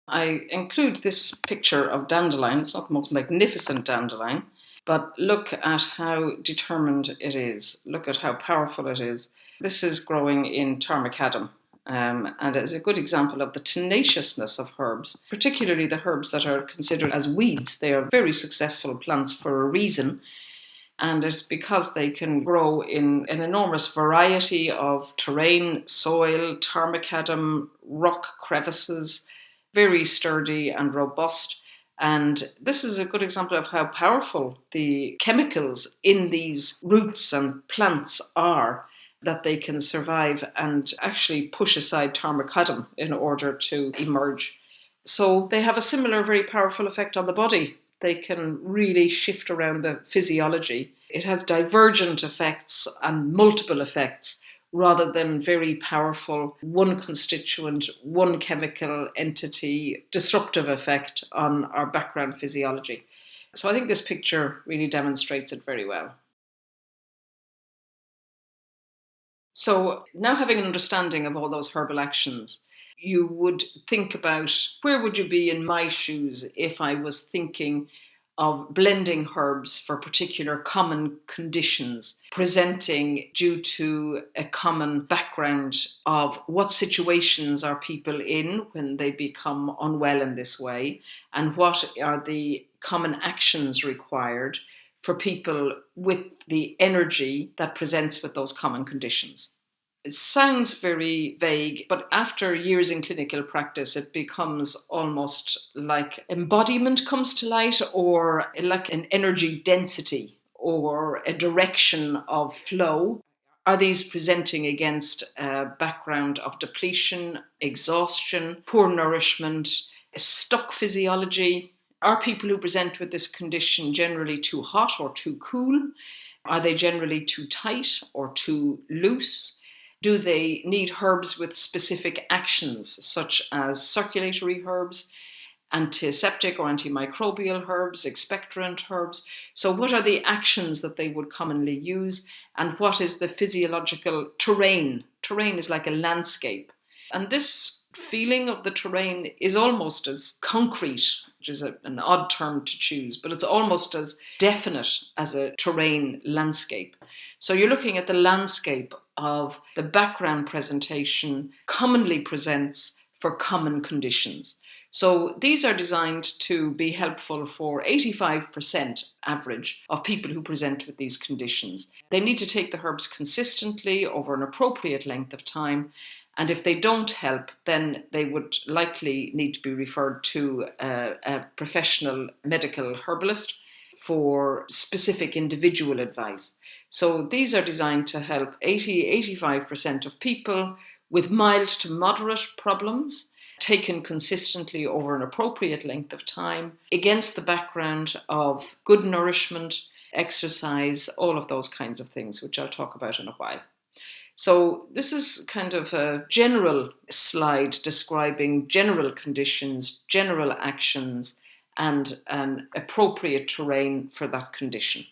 I include this picture of dandelion. It's not the most magnificent dandelion, but look at how determined it is. Look at how powerful it is. This is growing in Tarmacadam. And it's a good example of the tenaciousness of herbs, particularly the herbs that are considered as weeds. They are very successful plants for a reason, and it's because they can grow in an enormous variety of terrain, soil, tarmacadam, rock crevices, very sturdy and robust. And this is a good example of how powerful the chemicals in these roots and plants are, that they can survive and actually push aside tarmacadam in order to emerge. So they have a similar very powerful effect on the body. They can really shift around the physiology. It has divergent effects and multiple effects rather than very powerful one constituent, one chemical entity disruptive effect on our background physiology. So I think this picture really demonstrates it very well. So now having an understanding of all those herbal actions, you would think about where would you be in my shoes if I was thinking of blending herbs for particular common conditions, presenting due to a common background of what situations are people in when they become unwell in this way, and what are the common actions required for people with the energy that presents with those common conditions. It sounds very vague, but after years in clinical practice, it becomes almost like embodiment comes to light, or like an energy density or a direction of flow. Are these presenting against a background of depletion, exhaustion, poor nourishment, stuck physiology? Are people who present with this condition generally too hot or too cool? Are they generally too tight or too loose? Do they need herbs with specific actions, such as circulatory herbs, antiseptic or antimicrobial herbs, expectorant herbs? So what are the actions that they would commonly use, and what is the physiological terrain? Terrain is like a landscape. And this feeling of the terrain is almost as concrete, which is an odd term to choose, but it's almost as definite as a terrain landscape. So you're looking at the landscape of the background presentation commonly presents for common conditions. So these are designed to be helpful for 85% average of people who present with these conditions. They need to take the herbs consistently over an appropriate length of time. And if they don't help, then they would likely need to be referred to a professional medical herbalist for specific individual advice. So these are designed to help 85% of people with mild to moderate problems, taken consistently over an appropriate length of time, against the background of good nourishment, exercise, all of those kinds of things, which I'll talk about in a while. So this is kind of a general slide describing general conditions, general actions, and an appropriate terrain for that condition.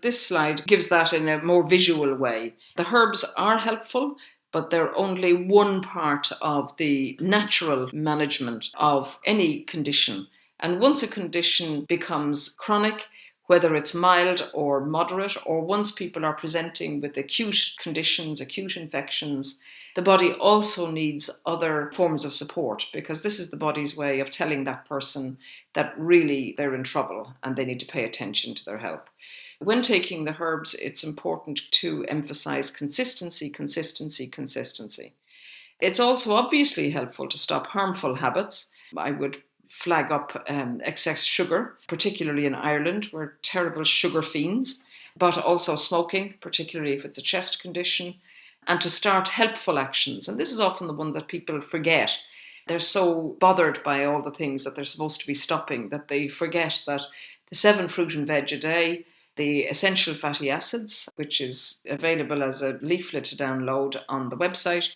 This slide gives that in a more visual way. The herbs are helpful, but they're only one part of the natural management of any condition. And once a condition becomes chronic, whether it's mild or moderate, or once people are presenting with acute conditions, acute infections, the body also needs other forms of support, because this is the body's way of telling that person that really they're in trouble and they need to pay attention to their health. When taking the herbs, it's important to emphasize consistency, consistency, consistency. It's also obviously helpful to stop harmful habits. I would flag up excess sugar, particularly in Ireland. We're terrible sugar fiends, but also smoking, particularly if it's a chest condition, and to start helpful actions. And this is often the one that people forget. They're so bothered by all the things that they're supposed to be stopping that they forget that the 7 fruit and veg a day, the essential fatty acids, which is available as a leaflet to download on the website.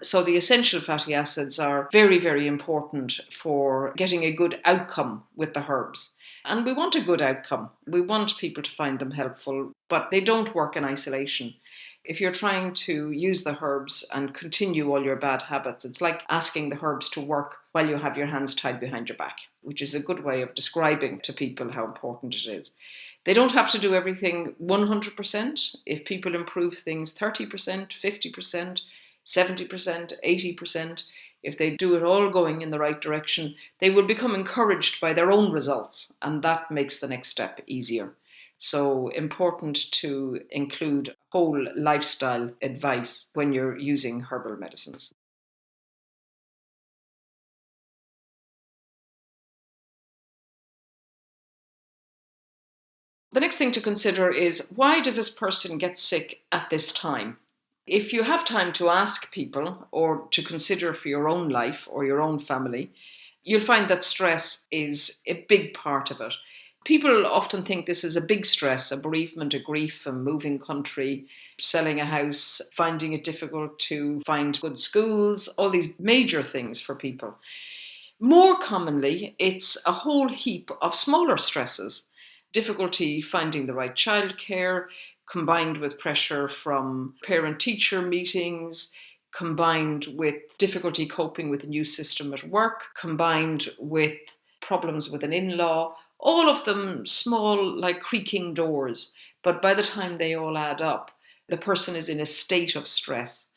So the essential fatty acids are very, very important for getting a good outcome with the herbs. And we want a good outcome. We want people to find them helpful, but they don't work in isolation. If you're trying to use the herbs and continue all your bad habits, it's like asking the herbs to work while you have your hands tied behind your back, which is a good way of describing to people how important it is. They don't have to do everything 100%. If people improve things 30%, 50%, 70%, 80%, if they do it all going in the right direction, they will become encouraged by their own results, and that makes the next step easier. So important to include whole lifestyle advice when you're using herbal medicines. The next thing to consider is, why does this person get sick at this time? If you have time to ask people or to consider for your own life or your own family, you'll find that stress is a big part of it. People often think this is a big stress, a bereavement, a grief, a moving country, selling a house, finding it difficult to find good schools, all these major things for people. More commonly, it's a whole heap of smaller stresses. Difficulty finding the right childcare, combined with pressure from parent-teacher meetings, combined with difficulty coping with a new system at work, combined with problems with an in-law, all of them small, like creaking doors. But by the time they all add up, the person is in a state of stress.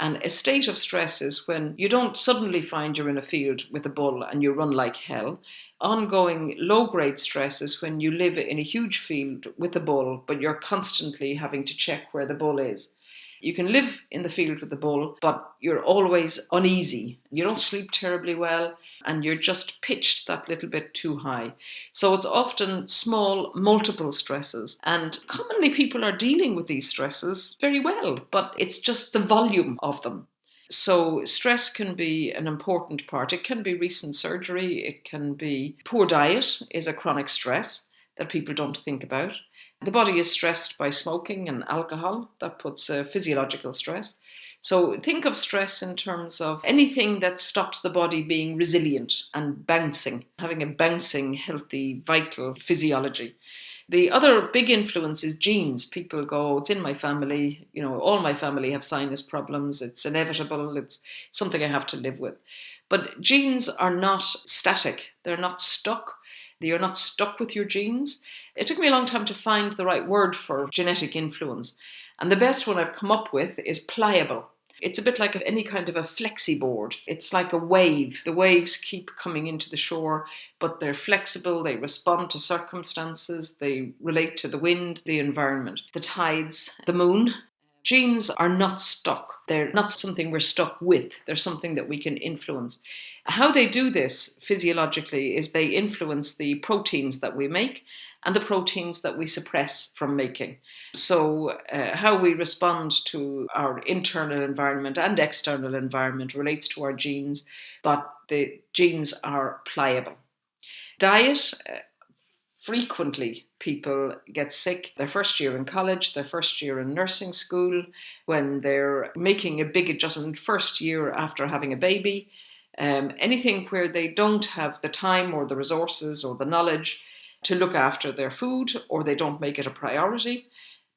And a state of stress is when you don't suddenly find you're in a field with a bull and you run like hell. Ongoing low-grade stress is when you live in a huge field with a bull, but you're constantly having to check where the bull is. You can live in the field with the bull, but you're always uneasy. You don't sleep terribly well, and you're just pitched that little bit too high. So it's often small, multiple stresses. And commonly people are dealing with these stresses very well, but it's just the volume of them. So stress can be an important part. It can be recent surgery. It can be poor diet is a chronic stress that people don't think about. The body is stressed by smoking and alcohol. That puts physiological stress. So think of stress in terms of anything that stops the body being resilient and bouncing, having a bouncing, healthy, vital physiology. The other big influence is genes. People go, it's in my family, all my family have sinus problems, it's inevitable, it's something I have to live with. But genes are not static, they're not stuck. You're not stuck with your genes. It took me a long time to find the right word for genetic influence. And the best one I've come up with is pliable. It's a bit like any kind of a flexi board. It's like a wave. The waves keep coming into the shore, but they're flexible. They respond to circumstances. They relate to the wind, the environment, the tides, the moon. Genes are not stuck. They're not something we're stuck with. They're something that we can influence. How they do this physiologically is they influence the proteins that we make and the proteins that we suppress from making. So how we respond to our internal environment and external environment relates to our genes, but the genes are pliable. Diet, frequently people get sick their first year in college, their first year in nursing school, when they're making a big adjustment, first year after having a baby. Anything where they don't have the time or the resources or the knowledge to look after their food, or they don't make it a priority,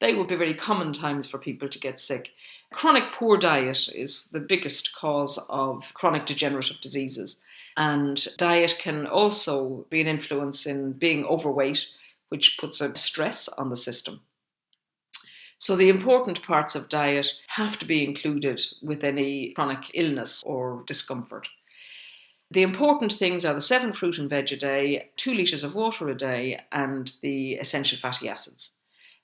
they would be very common times for people to get sick. Chronic poor diet is the biggest cause of chronic degenerative diseases. And diet can also be an influence in being overweight, which puts a stress on the system. So the important parts of diet have to be included with any chronic illness or discomfort. The important things are the 7 fruit and veg a day, 2 litres of water a day, and the essential fatty acids.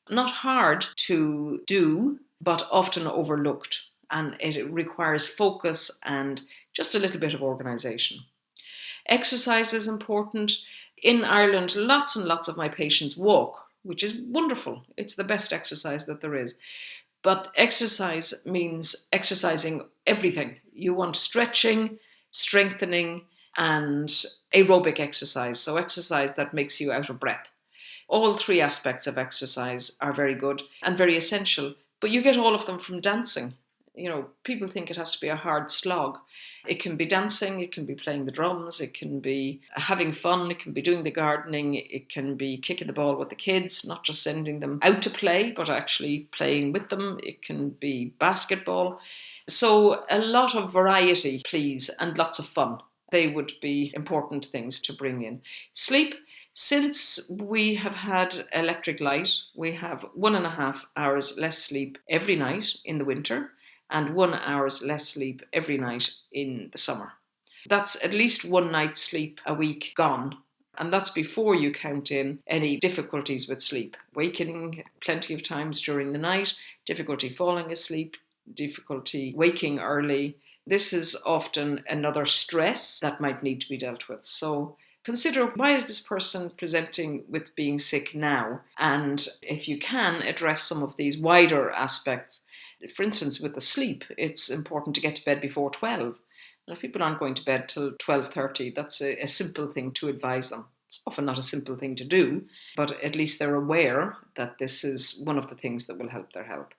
Not hard to do, but often overlooked. And it requires focus and just a little bit of organisation. Exercise is important. In Ireland, lots and lots of my patients walk, which is wonderful. It's the best exercise that there is. But exercise means exercising everything. You want stretching, strengthening, and aerobic exercise. So exercise that makes you out of breath. All 3 aspects of exercise are very good and very essential, but you get all of them from dancing. People think it has to be a hard slog. It can be dancing, it can be playing the drums, it can be having fun, it can be doing the gardening, it can be kicking the ball with the kids, not just sending them out to play, but actually playing with them. It can be basketball. So a lot of variety, please, and lots of fun. They would be important things to bring in. Sleep. Since we have had electric light, we have 1.5 hours less sleep every night in the winter and 1 hour's less sleep every night in the summer. That's at least one night's sleep a week gone. And that's before you count in any difficulties with sleep. Waking plenty of times during the night, difficulty falling asleep, difficulty waking early. This is often another stress that might need to be dealt with. So consider, why is this person presenting with being sick now? And if you can, address some of these wider aspects. For instance, with the sleep, it's important to get to bed before 12. And if people aren't going to bed till 12:30, that's a simple thing to advise them. It's often not a simple thing to do, but at least they're aware that this is one of the things that will help their health.